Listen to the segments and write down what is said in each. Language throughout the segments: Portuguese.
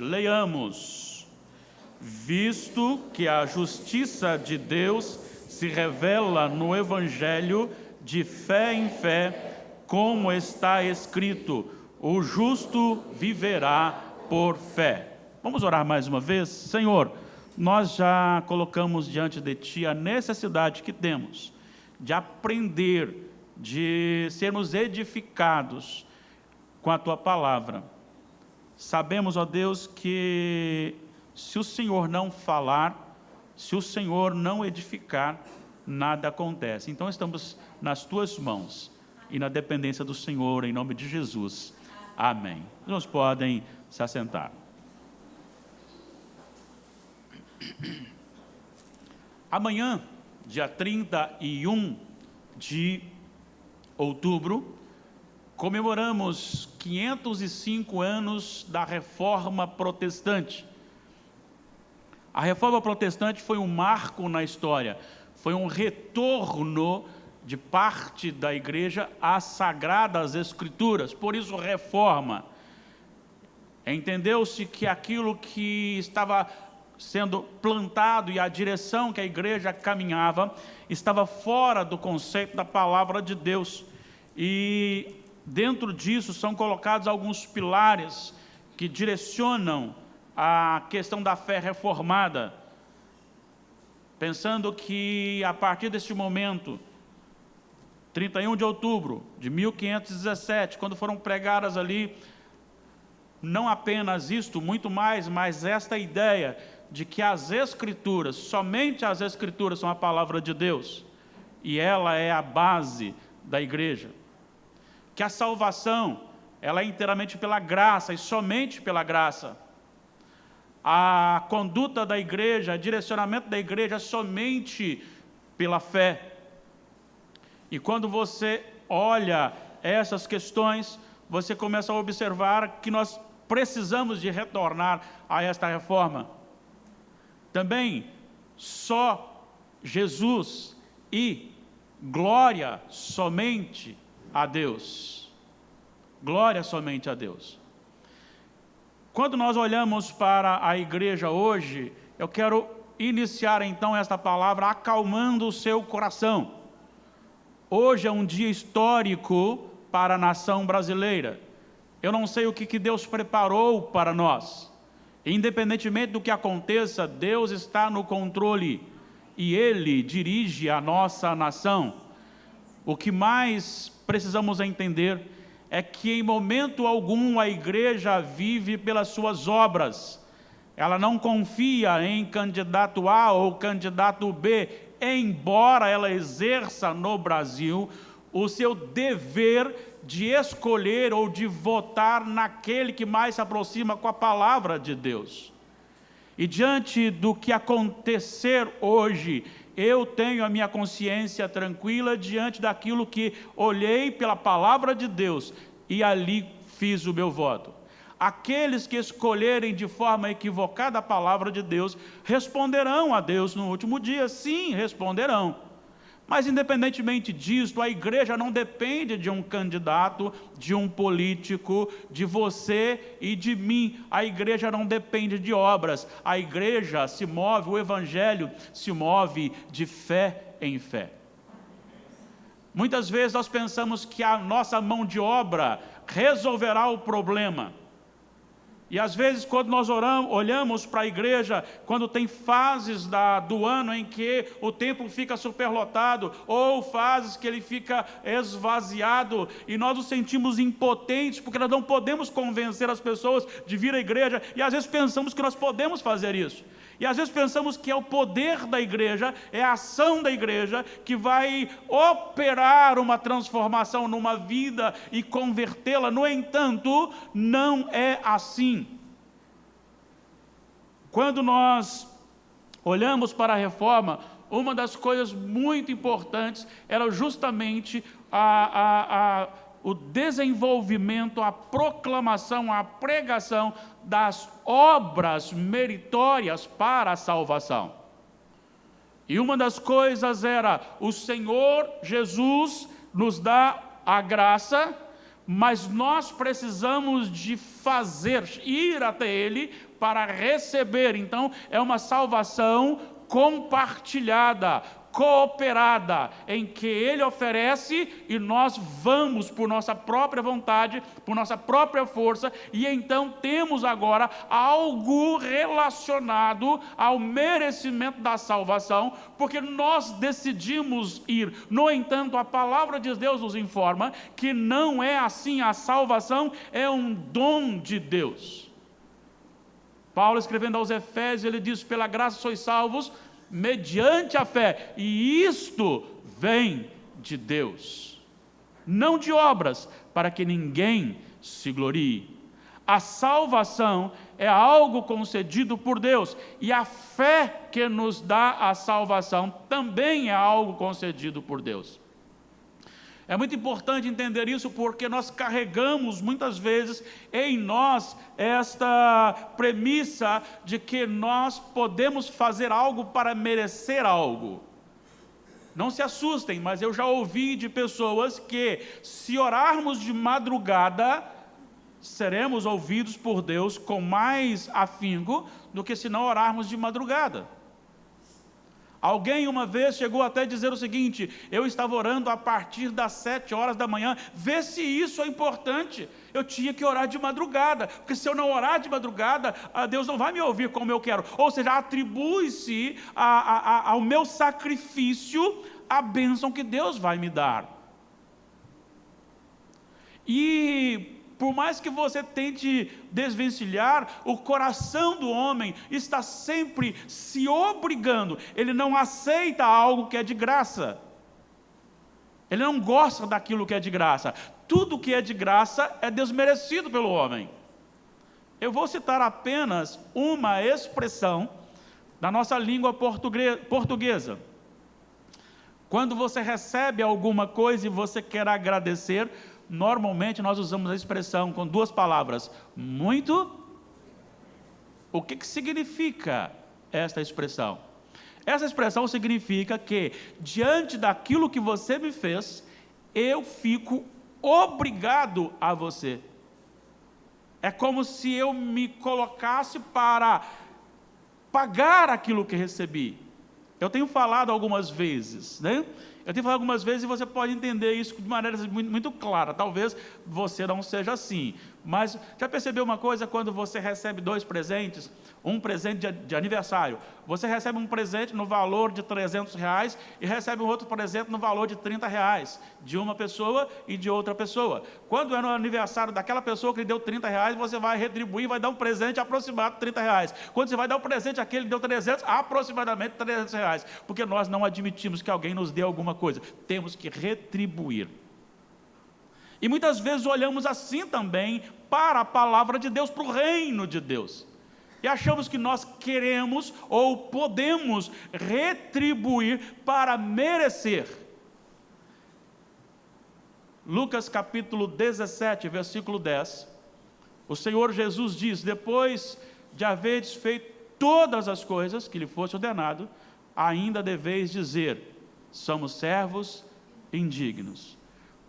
Leiamos. Visto que a justiça de Deus se revela no Evangelho de fé em fé, como está escrito, o justo viverá por fé. Vamos orar mais uma vez? Senhor, nós já colocamos diante de Ti a necessidade que temos de aprender, de sermos edificados com a Tua palavra. Sabemos, ó Deus, que se o Senhor não falar, se o Senhor não edificar, nada acontece. Então estamos nas Tuas mãos e na dependência do Senhor, em nome de Jesus. Amém. Os irmãos podem se assentar. Amanhã, dia 31 de outubro, comemoramos 505 anos da Reforma Protestante. A Reforma Protestante foi um marco na história, foi um retorno de parte da igreja às Sagradas Escrituras, por isso reforma. Entendeu-se que aquilo que estava sendo plantado e a direção que a igreja caminhava estava fora do conceito da palavra de Deus, e dentro disso são colocados alguns pilares que direcionam a questão da fé reformada, pensando que a partir deste momento, 31 de outubro de 1517, quando foram pregadas ali, não apenas isto, muito mais, mas esta ideia de que as Escrituras, somente as Escrituras são a palavra de Deus, e ela é a base da igreja. Que a salvação, ela é inteiramente pela graça, e somente pela graça. A conduta da igreja, o direcionamento da igreja é somente pela fé. E quando você olha essas questões, você começa a observar que nós precisamos de retornar a esta reforma. Também, só Jesus e glória somente a Deus. Glória somente a Deus. Quando nós olhamos para a igreja hoje, eu quero iniciar então esta palavra acalmando o seu coração. Hoje é um dia histórico para a nação brasileira. Eu não sei o que Deus preparou para nós. Independentemente do que aconteça, Deus está no controle e Ele dirige a nossa nação. O que mais precisamos entender é que em momento algum a igreja vive pelas suas obras. Ela não confia em candidato A ou candidato B, embora ela exerça no Brasil o seu dever de escolher ou de votar naquele que mais se aproxima com a palavra de Deus. E diante do que acontecer hoje, eu tenho a minha consciência tranquila diante daquilo que olhei pela palavra de Deus e ali fiz o meu voto. Aqueles que escolherem de forma equivocada a palavra de Deus, responderão a Deus no último dia, sim, responderão. Mas independentemente disso, a igreja não depende de um candidato, de um político, de você e de mim. A igreja não depende de obras. A igreja se move, o evangelho se move de fé em fé. Muitas vezes nós pensamos que a nossa mão de obra resolverá o problema. E às vezes quando nós olhamos para a igreja, quando tem fases do ano em que o templo fica superlotado, ou fases que ele fica esvaziado, e nós nos sentimos impotentes, porque nós não podemos convencer as pessoas de vir à igreja, e às vezes pensamos que nós podemos fazer isso. E às vezes pensamos que é o poder da igreja, é a ação da igreja que vai operar uma transformação numa vida e convertê-la. No entanto, não é assim. Quando nós olhamos para a reforma, uma das coisas muito importantes era justamente o desenvolvimento, a proclamação, a pregação das obras meritórias para a salvação. E uma das coisas era, o Senhor Jesus nos dá a graça mas nós precisamos de ir até Ele para receber. Então, é uma salvação compartilhada, cooperada, em que Ele oferece e nós vamos por nossa própria vontade, por nossa própria força, e então temos agora algo relacionado ao merecimento da salvação, porque nós decidimos ir. No entanto, a palavra de Deus nos informa que não é assim. A salvação é um dom de Deus. Paulo, escrevendo aos Efésios, ele diz: pela graça sois salvos mediante a fé, e isto vem de Deus, não de obras, para que ninguém se glorie. A salvação é algo concedido por Deus, e a fé que nos dá a salvação também é algo concedido por Deus. É muito importante entender isso, porque nós carregamos muitas vezes em nós esta premissa de que nós podemos fazer algo para merecer algo. Não se assustem, mas eu já ouvi de pessoas que, se orarmos de madrugada, seremos ouvidos por Deus com mais afinco do que se não orarmos de madrugada. Alguém uma vez chegou até a dizer o seguinte: eu estava orando a partir das 7 horas da manhã, vê se isso é importante. Eu tinha que orar de madrugada, porque se eu não orar de madrugada, Deus não vai me ouvir como eu quero. Ou seja, atribui-se ao meu sacrifício a bênção que Deus vai me dar. E por mais que você tente desvencilhar, o coração do homem está sempre se obrigando. Ele não aceita algo que é de graça. Ele não gosta daquilo que é de graça. Tudo que é de graça é desmerecido pelo homem. Eu vou citar apenas uma expressão da nossa língua portuguesa. Quando você recebe alguma coisa e você quer agradecer, normalmente nós usamos a expressão com 2 palavras: muito. O que significa esta expressão? Essa expressão significa que, diante daquilo que você me fez, eu fico obrigado a você. É como se eu me colocasse para pagar aquilo que recebi. Eu tenho falado algumas vezes, né? Eu tenho falado algumas vezes e você pode entender isso de maneira muito, muito clara. Talvez você não seja assim, mas já percebeu uma coisa? Quando você recebe 2 presentes, um presente de aniversário, você recebe um presente no valor de R$300 e recebe um outro presente no valor de R$30, de uma pessoa e de outra pessoa. Quando é no aniversário daquela pessoa que lhe deu R$30, você vai retribuir, vai dar um presente aproximado de R$30. Quando você vai dar um presente àquele que deu 300, aproximadamente R$300, porque nós não admitimos que alguém nos dê alguma coisa, temos que retribuir. E muitas vezes olhamos assim também para a palavra de Deus, para o reino de Deus, e achamos que nós queremos ou podemos retribuir para merecer. Lucas capítulo 17, versículo 10, o Senhor Jesus diz: depois de haveres feito todas as coisas que lhe fosse ordenado, ainda deveis dizer: somos servos indignos,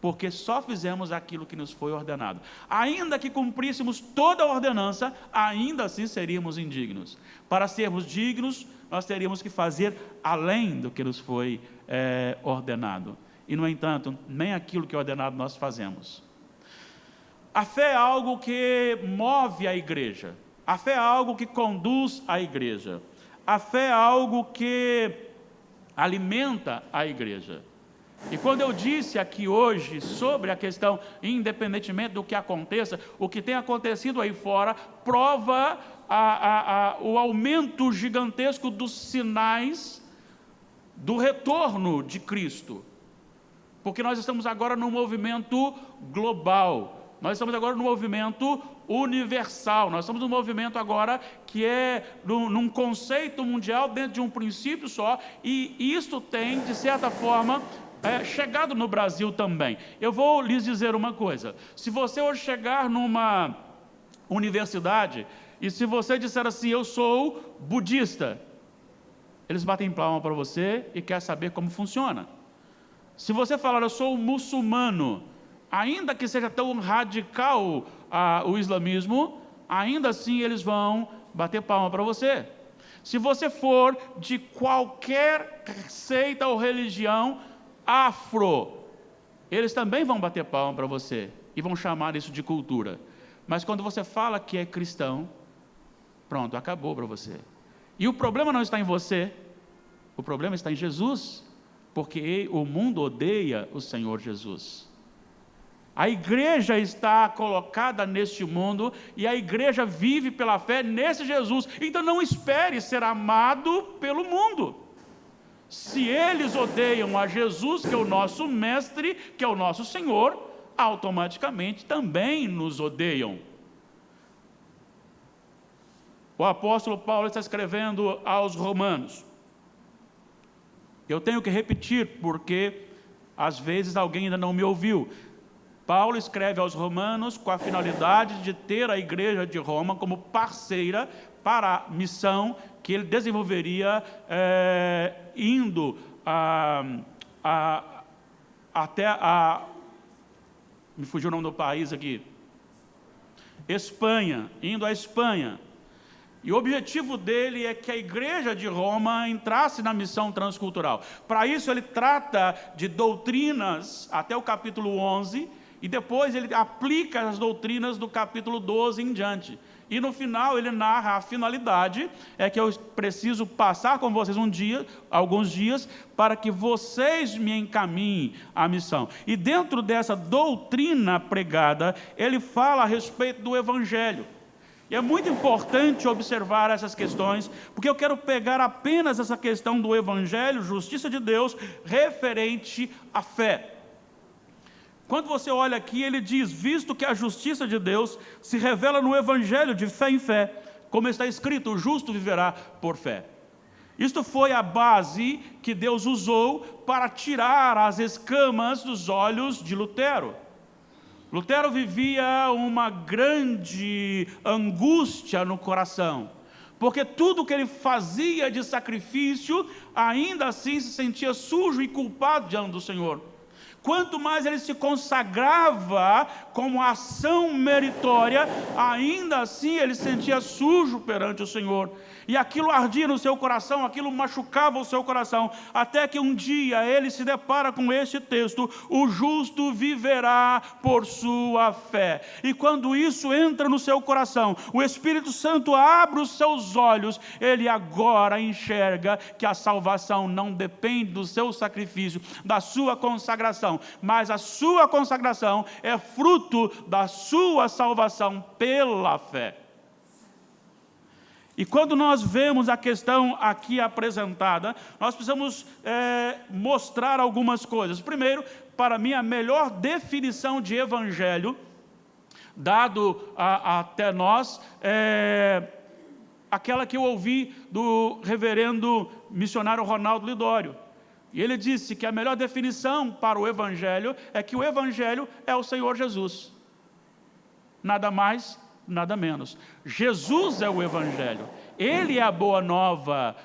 porque só fizemos aquilo que nos foi ordenado. Ainda que cumpríssemos toda a ordenança, ainda assim seríamos indignos. Para sermos dignos, nós teríamos que fazer além do que nos foi ordenado. E, no entanto, nem aquilo que é ordenado nós fazemos. A fé é algo que move a igreja. A fé é algo que conduz a igreja. A fé é algo que alimenta a igreja. E quando eu disse aqui hoje sobre a questão, independentemente do que aconteça, o que tem acontecido aí fora prova o aumento gigantesco dos sinais do retorno de Cristo, porque nós estamos agora num movimento global, nós estamos agora num movimento universal, nós estamos num movimento agora que é num conceito mundial dentro de um princípio só, e isto tem, de certa forma, chegado no Brasil também. Eu vou lhes dizer uma coisa: se você hoje chegar numa universidade e se você disser assim: eu sou budista, eles batem palma para você e quer saber como funciona. Se você falar: eu sou muçulmano, ainda que seja tão radical o islamismo, ainda assim eles vão bater palma para você. Se você for de qualquer seita ou religião afro, eles também vão bater palma para você e vão chamar isso de cultura. Mas quando você fala que é cristão, pronto, acabou para você. E o problema não está em você, o problema está em Jesus, porque o mundo odeia o Senhor Jesus. A igreja está colocada neste mundo e a igreja vive pela fé nesse Jesus. Então não espere ser amado pelo mundo. Se eles odeiam a Jesus, que é o nosso mestre, que é o nosso Senhor, automaticamente também nos odeiam. O apóstolo Paulo está escrevendo aos Romanos. Eu tenho que repetir, porque às vezes alguém ainda não me ouviu. Paulo escreve aos Romanos com a finalidade de ter a igreja de Roma como parceira para a missão que ele desenvolveria indo até me fugiu o nome do país aqui, Espanha, indo à Espanha. E o objetivo dele é que a igreja de Roma entrasse na missão transcultural. Para isso ele trata de doutrinas até o capítulo 11, e depois ele aplica as doutrinas do capítulo 12 em diante. E no final ele narra a finalidade, é que eu preciso passar com vocês alguns dias, para que vocês me encaminhem à missão. E dentro dessa doutrina pregada, ele fala a respeito do Evangelho. E é muito importante observar essas questões, porque eu quero pegar apenas essa questão do Evangelho, justiça de Deus, referente à fé. Quando você olha aqui, ele diz, visto que a justiça de Deus se revela no Evangelho de fé em fé, como está escrito, o justo viverá por fé. Isto foi a base que Deus usou para tirar as escamas dos olhos de Lutero. Lutero vivia uma grande angústia no coração, porque tudo que ele fazia de sacrifício, ainda assim se sentia sujo e culpado diante do Senhor. Quanto mais ele se consagrava como ação meritória, ainda assim ele se sentia sujo perante o Senhor. E aquilo ardia no seu coração, aquilo machucava o seu coração, até que um dia ele se depara com este texto, o justo viverá por sua fé. E quando isso entra no seu coração, o Espírito Santo abre os seus olhos, ele agora enxerga que a salvação não depende do seu sacrifício, da sua consagração, mas a sua consagração é fruto da sua salvação pela fé. E quando nós vemos a questão aqui apresentada, nós precisamos mostrar algumas coisas. Primeiro, para mim, a melhor definição de evangelho, dado até nós, é aquela que eu ouvi do reverendo missionário Ronaldo Lidório. E ele disse que a melhor definição para o evangelho é que o evangelho é o Senhor Jesus. Nada mais, nada menos. Jesus é o evangelho. Ele é a boa nova.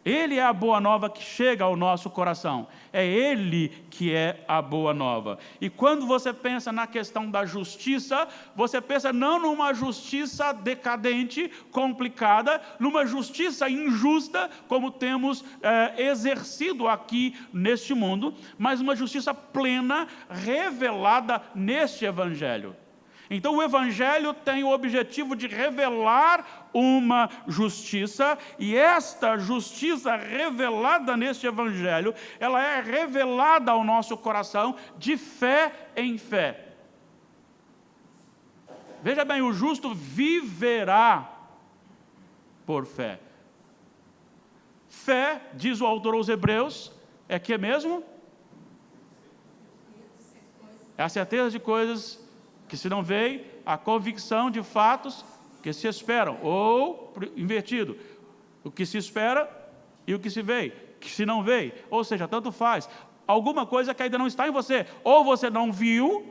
Ele é a boa nova que chega ao nosso coração. É Ele que é a boa nova. E quando você pensa na questão da justiça, você pensa não numa justiça decadente, complicada, numa justiça injusta, como temos exercido aqui neste mundo, mas uma justiça plena, revelada neste Evangelho. Então o Evangelho tem o objetivo de revelar uma justiça, e esta justiça revelada neste Evangelho, ela é revelada ao nosso coração de fé em fé. Veja bem, o justo viverá por fé. Fé, diz o autor aos Hebreus, é que mesmo? É a certeza de coisas que se não veem, a convicção de fatos que se esperam, ou, invertido, o que se espera e o que se vê, que se não vê, ou seja, tanto faz, alguma coisa que ainda não está em você, ou você não viu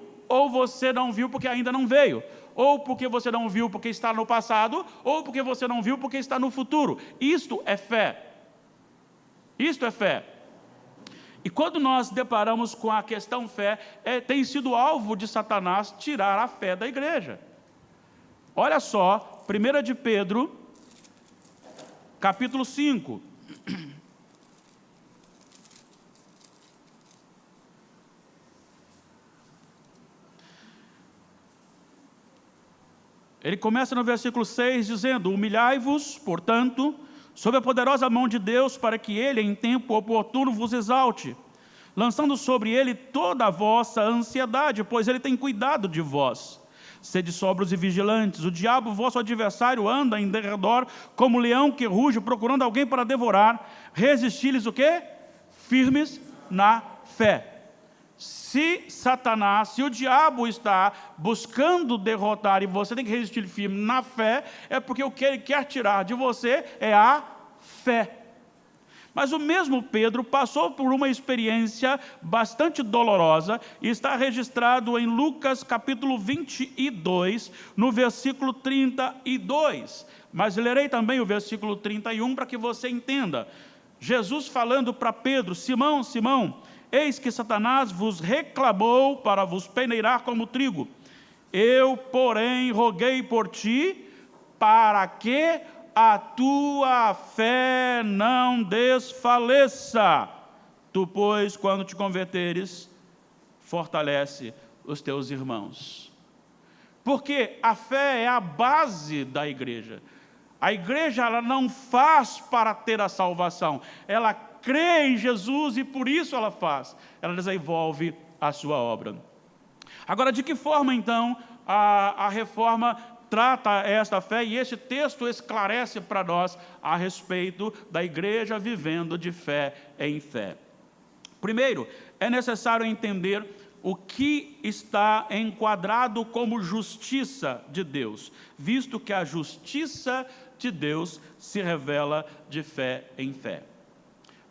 porque ainda não veio, ou porque você não viu porque está no passado, ou porque você não viu porque está no futuro. Isto é fé. Isto é fé. E quando nós deparamos com a questão fé, tem sido alvo de Satanás tirar a fé da igreja. Olha só, 1 de Pedro, capítulo 5. Ele começa no versículo 6 dizendo: humilhai-vos, portanto, sob a poderosa mão de Deus, para que Ele, em tempo oportuno, vos exalte, lançando sobre Ele toda a vossa ansiedade, pois Ele tem cuidado de vós. Sede sóbrios e vigilantes. O diabo, vosso adversário, anda em derredor como leão que ruge, procurando alguém para devorar. Resisti-lhes o quê? Firmes na fé. Se Satanás, se o diabo está buscando derrotar e você tem que resistir firme na fé, é porque o que ele quer tirar de você é a fé. Mas o mesmo Pedro passou por uma experiência bastante dolorosa e está registrado em Lucas capítulo 22, no versículo 32. Mas lerei também o versículo 31 para que você entenda. Jesus falando para Pedro: Simão, Simão, eis que Satanás vos reclamou para vos peneirar como trigo. Eu, porém, roguei por ti, para que a tua fé não desfaleça. Tu, pois, quando te converteres, fortalece os teus irmãos. Porque a fé é a base da igreja. A igreja, ela não faz para ter a salvação, ela crê em Jesus e por isso ela faz, ela desenvolve a sua obra. Agora, de que forma então a reforma trata esta fé? E esse texto esclarece para nós a respeito da igreja vivendo de fé em fé. Primeiro, é necessário entender o que está enquadrado como justiça de Deus, visto que a justiça de Deus se revela de fé em fé.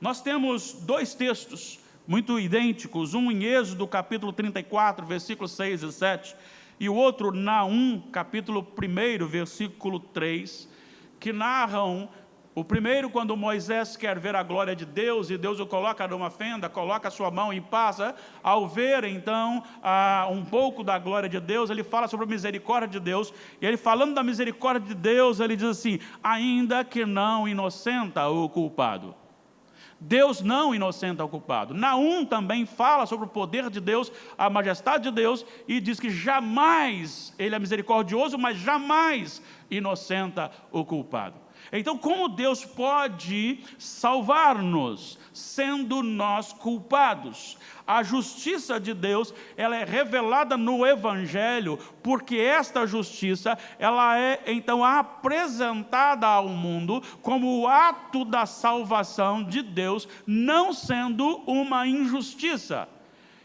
Nós temos dois textos muito idênticos, um em Êxodo capítulo 34, versículos 6 e 7, e o outro Naum, capítulo 1, versículo 3, que narram, o primeiro quando Moisés quer ver a glória de Deus, e Deus o coloca numa fenda, coloca a sua mão e passa, ao ver então um pouco da glória de Deus, ele fala sobre a misericórdia de Deus, e ele falando da misericórdia de Deus, ele diz assim: ainda que não inocenta o culpado. Deus não inocenta o culpado. Naum também fala sobre o poder de Deus, a majestade de Deus, e diz que jamais, ele é misericordioso, mas jamais inocenta o culpado. Então, como Deus pode salvar-nos, sendo nós culpados? A justiça de Deus, ela é revelada no Evangelho, porque esta justiça, ela é então apresentada ao mundo como o ato da salvação de Deus, não sendo uma injustiça.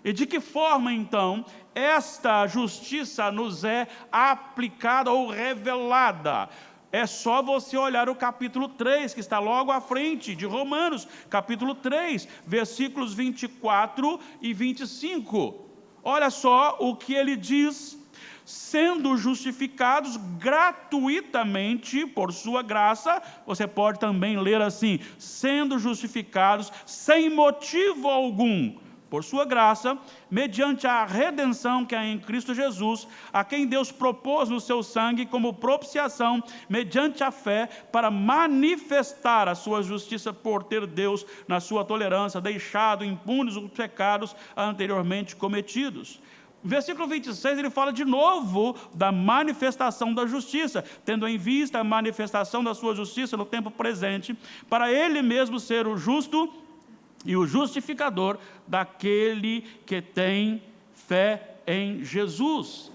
E de que forma então esta justiça nos é aplicada ou revelada? É só você olhar o capítulo 3, que está logo à frente de Romanos, capítulo 3, versículos 24 e 25. Olha só o que ele diz: sendo justificados gratuitamente por sua graça. Você pode também ler assim: sendo justificados sem motivo algum por sua graça, mediante a redenção que há em Cristo Jesus, a quem Deus propôs no seu sangue como propiciação, mediante a fé, para manifestar a sua justiça, por ter Deus, na sua tolerância, deixado impunes os pecados anteriormente cometidos. Versículo 26, ele fala de novo da manifestação da justiça, tendo em vista a manifestação da sua justiça no tempo presente, para ele mesmo ser o justo e o justificador daquele que tem fé em Jesus.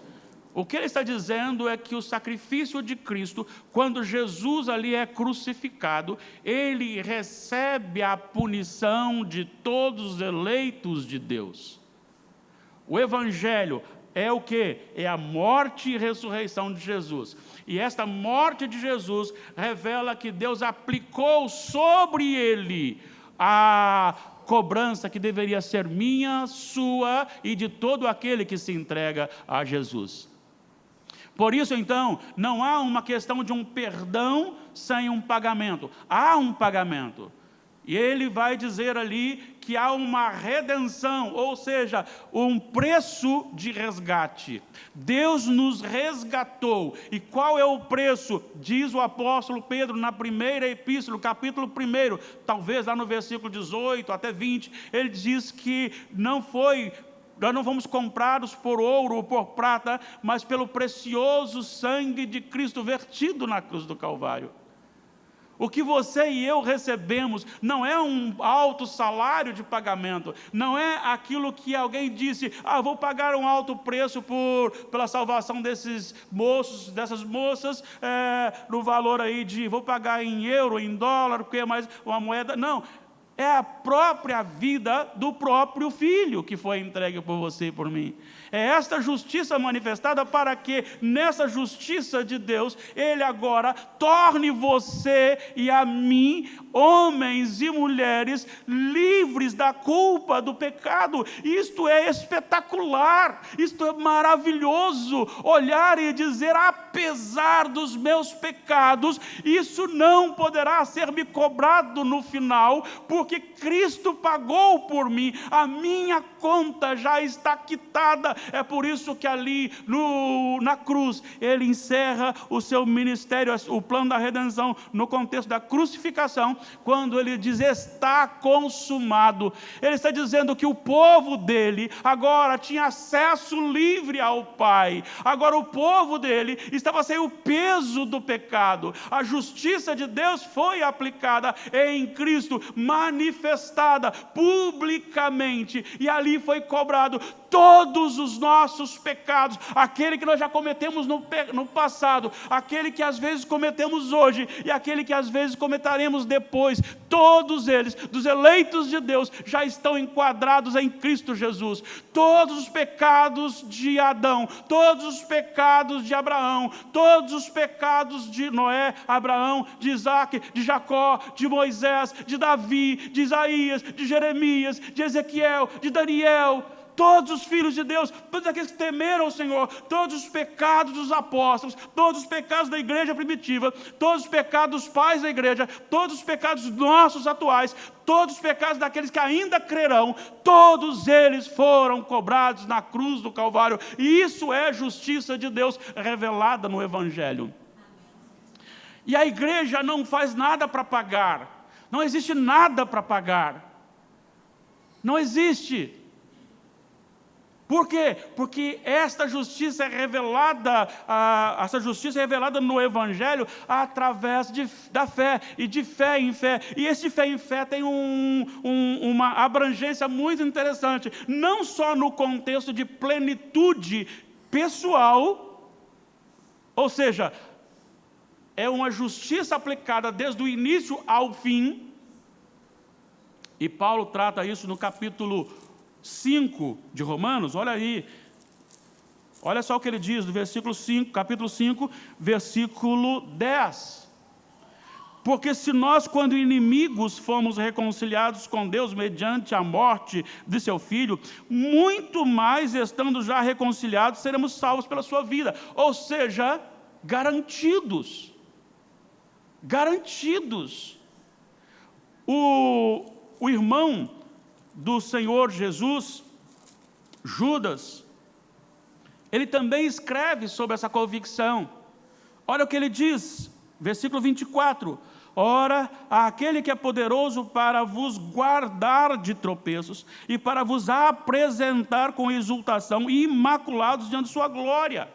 O que ele está dizendo é que o sacrifício de Cristo, quando Jesus ali é crucificado, ele recebe a punição de todos os eleitos de Deus. O Evangelho é o quê? É a morte e ressurreição de Jesus. E esta morte de Jesus revela que Deus aplicou sobre ele a cobrança que deveria ser minha, sua e de todo aquele que se entrega a Jesus. Por isso, então, não há uma questão de um perdão sem um pagamento. Há um pagamento. E ele vai dizer ali que há uma redenção, ou seja, um preço de resgate. Deus nos resgatou. E qual é o preço? Diz o apóstolo Pedro na primeira epístola, capítulo 1, talvez lá no versículo 18 até 20, ele diz que nós não fomos comprados por ouro ou por prata, mas pelo precioso sangue de Cristo vertido na cruz do Calvário. O que você e eu recebemos não é um alto salário de pagamento, não é aquilo que alguém disse, vou pagar um alto preço pela salvação desses moços, dessas moças, no valor aí vou pagar em euro, em dólar, porque é mais uma moeda. Não, é a própria vida do próprio Filho que foi entregue por você e por mim. É esta justiça manifestada para que, nessa justiça de Deus, Ele agora torne você e a mim, homens e mulheres, livres da culpa do pecado. Isto é espetacular, isto é maravilhoso, olhar e dizer, apesar dos meus pecados, isso não poderá ser me cobrado no final, porque Cristo pagou por mim, a minha conta já está quitada. É por isso que ali na cruz, ele encerra o seu ministério, o plano da redenção, no contexto da crucificação, quando ele diz, está consumado. Ele está dizendo que o povo dele agora tinha acesso livre ao Pai. Agora o povo dele estava sem o peso do pecado. A justiça de Deus foi aplicada em Cristo, manifestada publicamente, e ali foi cobrado todos os nossos pecados, aquele que nós já cometemos no passado, aquele que às vezes cometemos hoje, e aquele que às vezes cometeremos depois, todos eles, dos eleitos de Deus, já estão enquadrados em Cristo Jesus. Todos os pecados de Adão, todos os pecados de Abraão, todos os pecados de Noé, Abraão, de Isaac, de Jacó, de Moisés, de Davi, de Isaías, de Jeremias, de Ezequiel, de Daniel, todos os filhos de Deus, todos aqueles que temeram o Senhor, todos os pecados dos apóstolos, todos os pecados da igreja primitiva, todos os pecados dos pais da igreja, todos os pecados nossos atuais, todos os pecados daqueles que ainda crerão, todos eles foram cobrados na cruz do Calvário, e isso é justiça de Deus revelada no Evangelho. E a igreja não faz nada para pagar, não existe nada para pagar, não existe. Por quê? Porque esta justiça é revelada, essa justiça é revelada no Evangelho através da fé, e de fé em fé. E esse fé em fé tem uma abrangência muito interessante, não só no contexto de plenitude pessoal, ou seja, é uma justiça aplicada desde o início ao fim, e Paulo trata isso no capítulo 5 de Romanos. Olha aí, olha só o que ele diz no versículo 5, capítulo 5, versículo 10. Porque se nós, quando inimigos, fomos reconciliados com Deus mediante a morte de seu Filho, muito mais, estando já reconciliados, seremos salvos pela sua vida. Ou seja, garantidos. Garantidos. O irmão do Senhor Jesus, Judas, ele também escreve sobre essa convicção. Olha o que ele diz, versículo 24: ora, aquele que é poderoso para vos guardar de tropeços e para vos apresentar com exultação e imaculados diante de sua glória.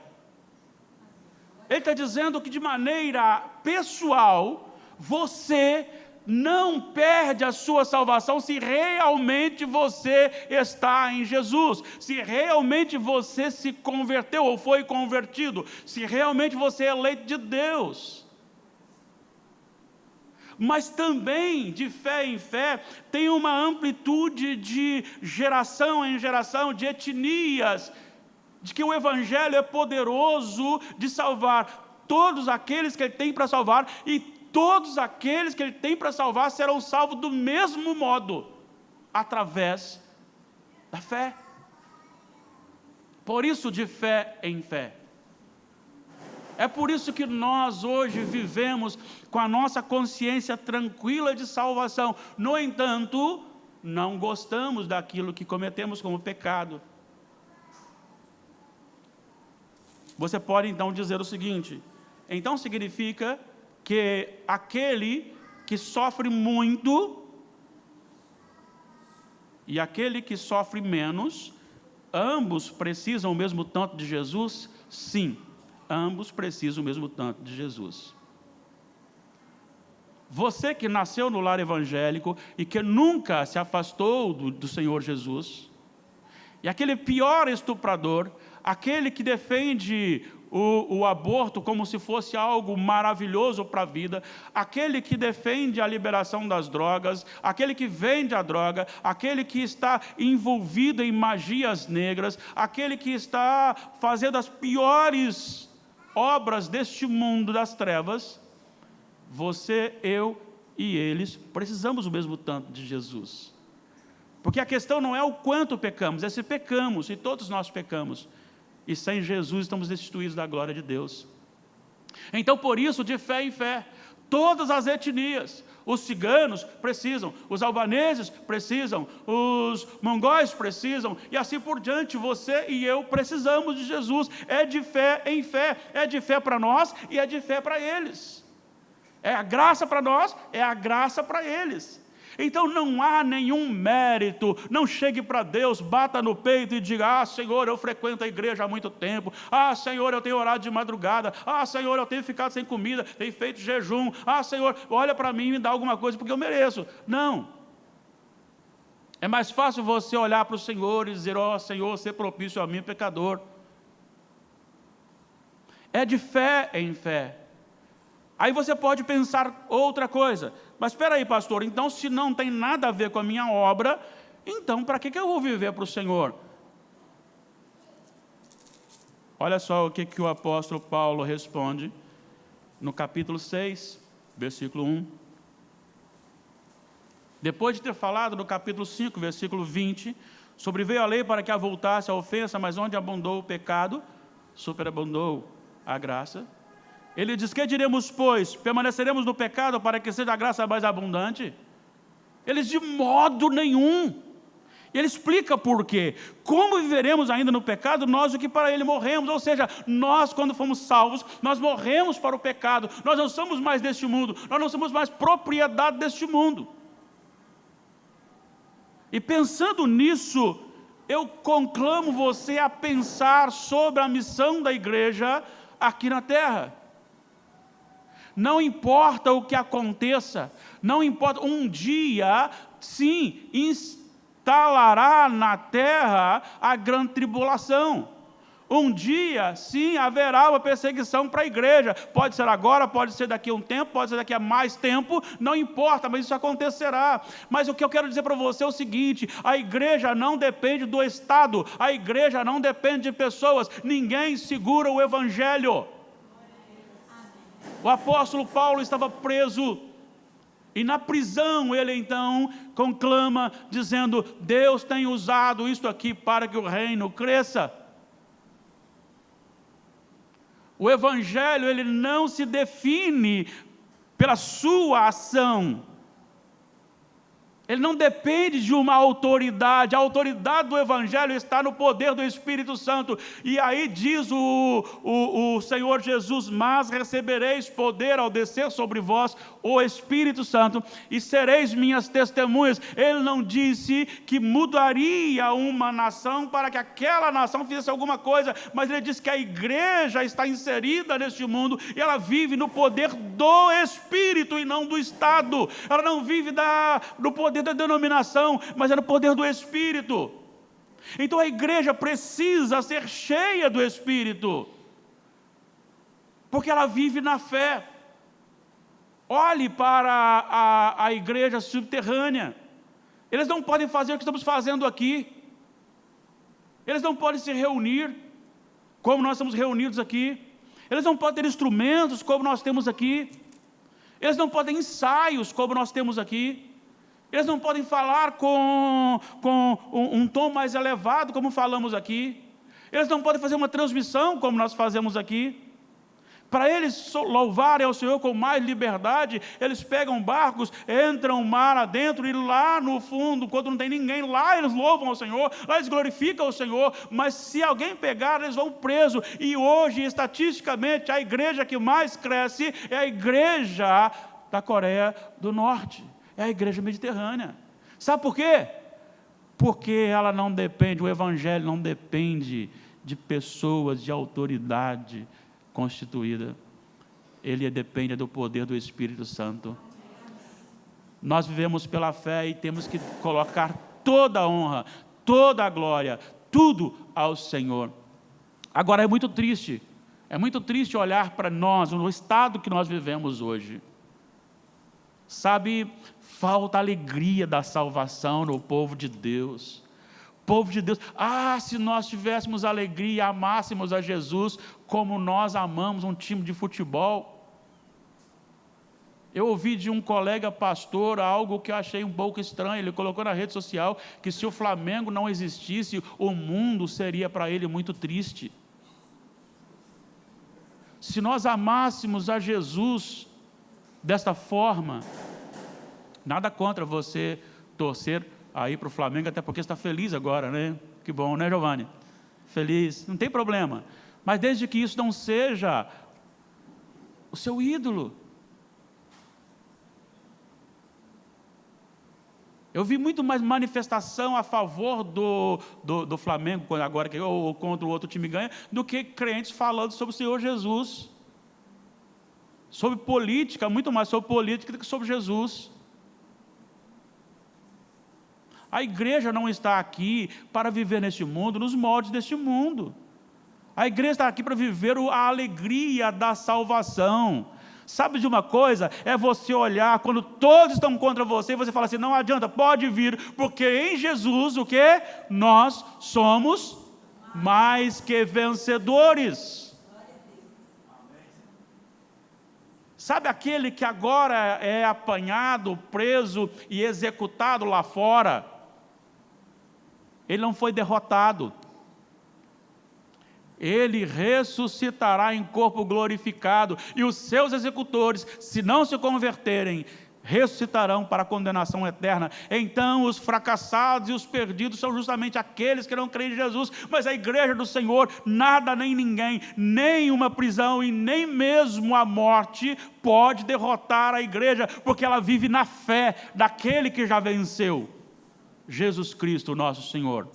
Ele está dizendo que de maneira pessoal, você não perde a sua salvação se realmente você está em Jesus, se realmente você se converteu ou foi convertido, se realmente você é eleito de Deus. Mas também, de fé em fé, tem uma amplitude de geração em geração, de etnias, de que o Evangelho é poderoso de salvar todos aqueles que Ele tem para salvar, e todos aqueles que Ele tem para salvar serão salvos do mesmo modo, através da fé. Por isso, de fé em fé. É por isso que nós hoje vivemos com a nossa consciência tranquila de salvação. No entanto, não gostamos daquilo que cometemos como pecado. Você pode então dizer o seguinte: então significa que aquele que sofre muito e aquele que sofre menos, ambos precisam o mesmo tanto de Jesus? Sim, ambos precisam o mesmo tanto de Jesus. Você que nasceu no lar evangélico e que nunca se afastou do Senhor Jesus, e aquele pior estuprador, aquele que defende o aborto como se fosse algo maravilhoso para a vida, aquele que defende a liberação das drogas, aquele que vende a droga, aquele que está envolvido em magias negras, aquele que está fazendo as piores obras deste mundo das trevas, você, eu e eles precisamos o mesmo tanto de Jesus. Porque a questão não é o quanto pecamos, é se pecamos, e todos nós pecamos. E sem Jesus estamos destituídos da glória de Deus. Então, por isso, de fé em fé, todas as etnias, os ciganos precisam, os albaneses precisam, os mongóis precisam, e assim por diante, você e eu precisamos de Jesus. É de fé em fé, é de fé para nós e é de fé para eles. É a graça para nós, é a graça para eles. Então não há nenhum mérito, não chegue para Deus, bata no peito e diga: ah, Senhor, eu frequento a igreja há muito tempo, ah, Senhor, eu tenho orado de madrugada, ah, Senhor, eu tenho ficado sem comida, tenho feito jejum, ah, Senhor, olha para mim e me dá alguma coisa porque eu mereço. Não. É mais fácil você olhar para o Senhor e dizer: ó, Senhor, ser propício a mim, pecador. É de fé em fé. Aí você pode pensar outra coisa: mas espera aí, pastor, então se não tem nada a ver com a minha obra, então para que eu vou viver para o Senhor? Olha só o que o apóstolo Paulo responde no capítulo 6, versículo 1. Depois de ter falado no capítulo 5, versículo 20, sobreveio a lei para que avultasse a ofensa, mas onde abundou o pecado, superabundou a graça. Ele diz: que diremos, pois? Permaneceremos no pecado para que seja a graça mais abundante? Eles: de modo nenhum. Ele explica por quê. Como viveremos ainda no pecado, nós o que para ele morremos? Ou seja, nós quando fomos salvos, nós morremos para o pecado, nós não somos mais deste mundo, nós não somos mais propriedade deste mundo. E pensando nisso, eu conclamo você a pensar sobre a missão da igreja aqui na terra. Não importa o que aconteça, não importa, um dia, sim, instalará na terra a grande tribulação. Um dia, sim, haverá uma perseguição para a igreja. Pode ser agora, pode ser daqui a um tempo, pode ser daqui a mais tempo, não importa, mas isso acontecerá. Mas o que eu quero dizer para você é o seguinte: a igreja não depende do Estado, a igreja não depende de pessoas, ninguém segura o evangelho. O apóstolo Paulo estava preso, e na prisão ele então conclama, dizendo: Deus tem usado isto aqui para que o reino cresça. O evangelho, ele não se define pela sua ação. Ele não depende de uma autoridade. A autoridade do evangelho está no poder do Espírito Santo. E aí diz o Senhor Jesus: mas recebereis poder ao descer sobre vós o Espírito Santo, e sereis minhas testemunhas. Ele não disse que mudaria uma nação para que aquela nação fizesse alguma coisa, mas ele disse que a igreja está inserida neste mundo, e ela vive no poder do Espírito e não do Estado. Ela não vive no poder da denominação, mas é no poder do Espírito. Então a igreja precisa ser cheia do Espírito, porque ela vive na fé. Olhe para a igreja subterrânea. Eles não podem fazer o que estamos fazendo aqui. Eles não podem se reunir como nós estamos reunidos aqui. Eles não podem ter instrumentos como nós temos aqui. Eles não podem ensaios como nós temos aqui. Eles não podem falar com um tom mais elevado como falamos aqui. Eles não podem fazer uma transmissão como nós fazemos aqui. Para eles louvarem ao Senhor com mais liberdade, eles pegam barcos, entram mar adentro, e lá no fundo, quando não tem ninguém, lá eles louvam ao Senhor, lá eles glorificam ao Senhor. Mas se alguém pegar, eles vão presos. E hoje, estatisticamente, a igreja que mais cresce é a igreja da Coreia do Norte, é a igreja mediterrânea. Sabe por quê? Porque ela não depende, o evangelho não depende de pessoas de autoridade constituída. Ele depende do poder do Espírito Santo. Nós vivemos pela fé e temos que colocar toda a honra, toda a glória, tudo ao Senhor. Agora é muito triste olhar para nós, no estado que nós vivemos hoje. Sabe, falta alegria da salvação no povo de Deus. Povo de Deus, se nós tivéssemos alegria e amássemos a Jesus como nós amamos um time de futebol. Eu ouvi de um colega pastor algo que eu achei um pouco estranho. Ele colocou na rede social que se o Flamengo não existisse, o mundo seria para ele muito triste. Se nós amássemos a Jesus desta forma, nada contra você torcer aí para o Flamengo, até porque está feliz agora, né? Que bom, né, Giovanni? Feliz, não tem problema. Mas desde que isso não seja o seu ídolo. Eu vi muito mais manifestação a favor do Flamengo, agora ou contra o outro time ganha, do que crentes falando sobre o Senhor Jesus. Sobre política, muito mais sobre política do que sobre Jesus. A igreja não está aqui para viver neste mundo, nos moldes deste mundo. A igreja está aqui para viver a alegria da salvação. Sabe de uma coisa? É você olhar, quando todos estão contra você, você fala assim, não adianta, pode vir, porque em Jesus, o que? Nós somos mais que vencedores. Sabe aquele que agora é apanhado, preso e executado lá fora? Ele não foi derrotado. Ele ressuscitará em corpo glorificado, e os seus executores, se não se converterem, ressuscitarão para a condenação eterna. Então os fracassados e os perdidos são justamente aqueles que não creem em Jesus. Mas a igreja do Senhor, nada nem ninguém, nem uma prisão e nem mesmo a morte pode derrotar a igreja, porque ela vive na fé daquele que já venceu, Jesus Cristo, nosso Senhor.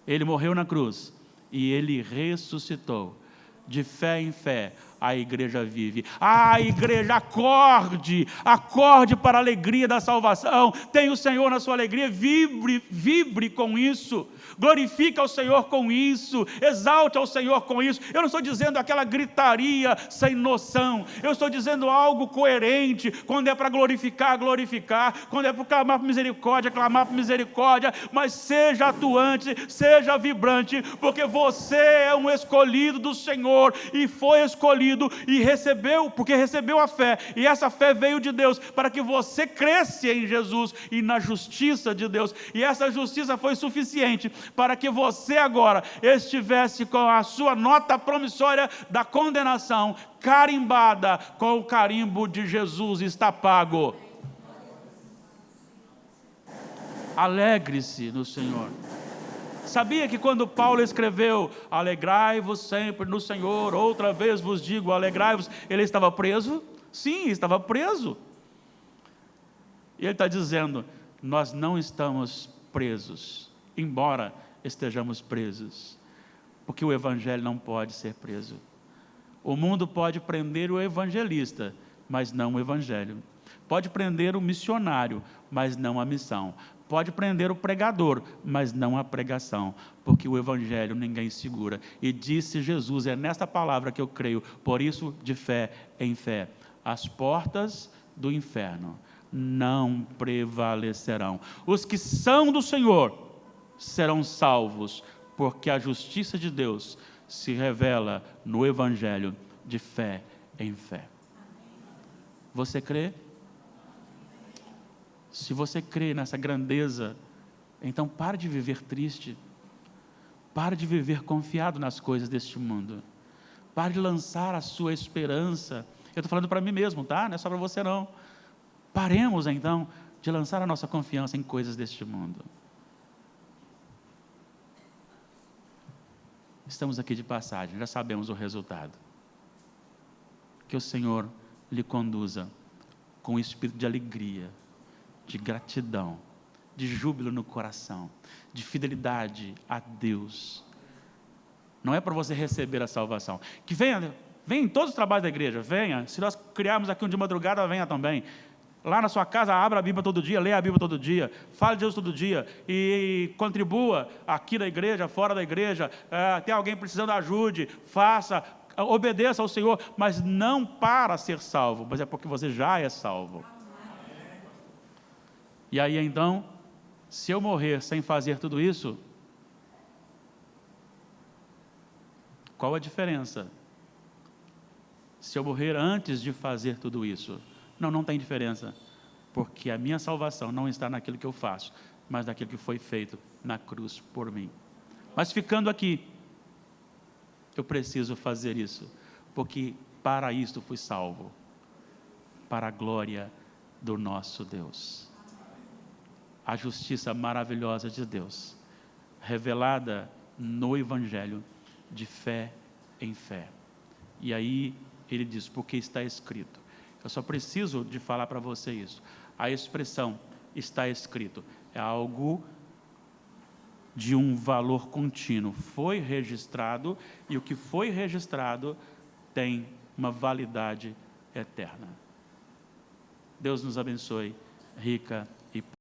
Ele morreu na cruz e Ele ressuscitou. De fé em fé, a igreja vive. Igreja, acorde para a alegria da salvação. Tem o Senhor na sua alegria, vibre com isso. Glorifica ao Senhor com isso, exalte ao Senhor com isso. Eu não estou dizendo aquela gritaria sem noção, eu estou dizendo algo coerente. Quando é para glorificar, quando é para clamar por misericórdia, clamar por misericórdia, mas seja atuante, seja vibrante, porque você é um escolhido do Senhor, e foi escolhido, e recebeu, porque recebeu a fé, e essa fé veio de Deus, para que você cresça em Jesus, e na justiça de Deus, e essa justiça foi suficiente, para que você agora estivesse com a sua nota promissória da condenação carimbada com o carimbo de Jesus, está pago. Alegre-se no Senhor. Sabia que quando Paulo escreveu, alegrai-vos sempre no Senhor, outra vez vos digo, alegrai-vos, ele estava preso? Sim, estava preso. E ele está dizendo, nós não estamos presos, embora estejamos presos, porque o evangelho não pode ser preso. O mundo pode prender o evangelista, mas não o evangelho. Pode prender o missionário, mas não a missão. Pode prender o pregador, mas não a pregação, porque o evangelho ninguém segura. E disse Jesus, é nesta palavra que eu creio, por isso de fé em fé, as portas do inferno não prevalecerão. Os que são do Senhor serão salvos, porque a justiça de Deus se revela no evangelho de fé em fé. Você crê? Se você crê nessa grandeza, então pare de viver triste, pare de viver confiado nas coisas deste mundo, Pare de lançar a sua esperança. Eu estou falando para mim mesmo, tá? Não é só para você não. Paremos então de lançar a nossa confiança em coisas deste mundo. Estamos aqui de passagem, já sabemos o resultado. Que o Senhor lhe conduza com um espírito de alegria, de gratidão, de júbilo no coração, de fidelidade a Deus. Não é para você receber a salvação. Que venha em todos os trabalhos da igreja, venha. Se nós criarmos aqui um de madrugada, venha também. Lá na sua casa, abra a Bíblia todo dia, leia a Bíblia todo dia, fale de Deus todo dia e contribua aqui da igreja, fora da igreja. Tem alguém precisando, ajude, faça, obedeça ao Senhor, mas não para ser salvo, mas é porque você já é salvo. E aí então, se eu morrer sem fazer tudo isso, qual a diferença? Se eu morrer antes de fazer tudo isso? Não tem diferença, porque a minha salvação não está naquilo que eu faço, mas naquilo que foi feito na cruz por mim. Mas ficando aqui, eu preciso fazer isso, porque para isto fui salvo, para a glória do nosso Deus. A justiça maravilhosa de Deus, revelada no Evangelho, de fé em fé. E aí ele diz, porque está escrito. Eu só preciso de falar para você isso. A expressão está escrito é algo de um valor contínuo. Foi registrado, e o que foi registrado tem uma validade eterna. Deus nos abençoe, rica